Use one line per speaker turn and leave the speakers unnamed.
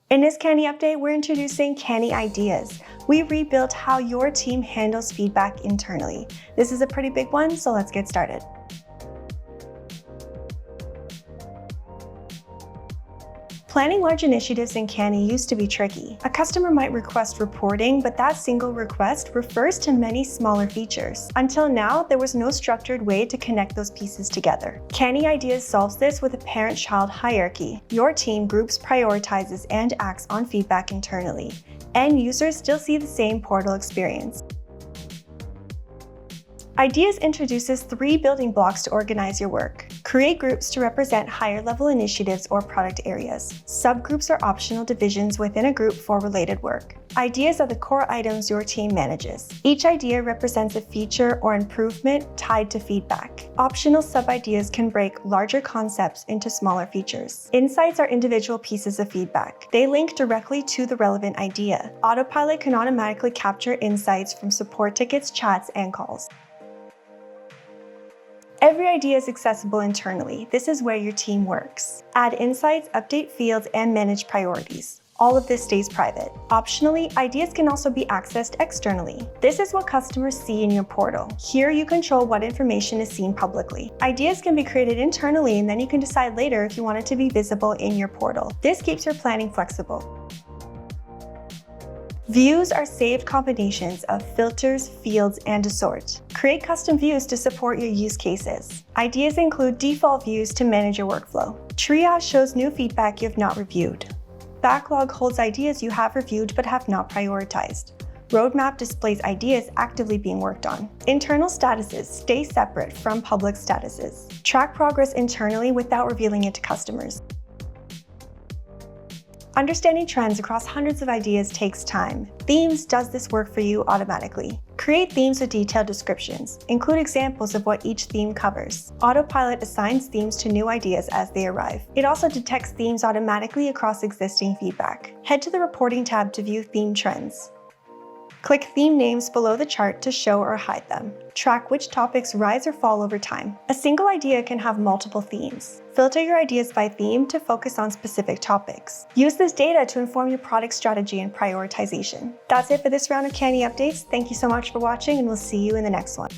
In this Canny update, we're introducing Canny Ideas. We rebuilt how your team handles feedback internally. This is a pretty big one, so let's get started. Planning large initiatives in Canny used to be tricky. A customer might request reporting, but that single request refers to many smaller features. Until now, there was no structured way to connect those pieces together. Canny Ideas solves this with a parent-child hierarchy. Your team groups, prioritizes, and acts on feedback internally. End users still see the same portal experience. Ideas introduces 3 building blocks to organize your work. Create groups to represent higher-level initiatives or product areas. Subgroups are optional divisions within a group for related work. Ideas are the core items your team manages. Each idea represents a feature or improvement tied to feedback. Optional sub-ideas can break larger concepts into smaller features. Insights are individual pieces of feedback. They link directly to the relevant idea. Autopilot can automatically capture insights from support tickets, chats, and calls. Every idea is accessible internally. This is where your team works. Add insights, update fields, and manage priorities. All of this stays private. Optionally, ideas can also be accessed externally. This is what customers see in your portal. Here you control what information is seen publicly. Ideas can be created internally, and then you can decide later if you want it to be visible in your portal. This keeps your planning flexible. Views are saved combinations of filters, fields, and a sort. Create custom views to support your use cases. Ideas include default views to manage your workflow. Triage shows new feedback you have not reviewed. Backlog holds ideas you have reviewed but have not prioritized. Roadmap displays ideas actively being worked on. Internal statuses stay separate from public statuses. Track progress internally without revealing it to customers. Understanding trends across hundreds of ideas takes time. Themes does this work for you automatically. Create themes with detailed descriptions. Include examples of what each theme covers. Autopilot assigns themes to new ideas as they arrive. It also detects themes automatically across existing feedback. Head to the Reporting tab to view theme trends. Click theme names below the chart to show or hide them. Track which topics rise or fall over time. A single idea can have multiple themes. Filter your ideas by theme to focus on specific topics. Use this data to inform your product strategy and prioritization. That's it for this round of Canny Updates. Thank you so much for watching, and we'll see you in the next one.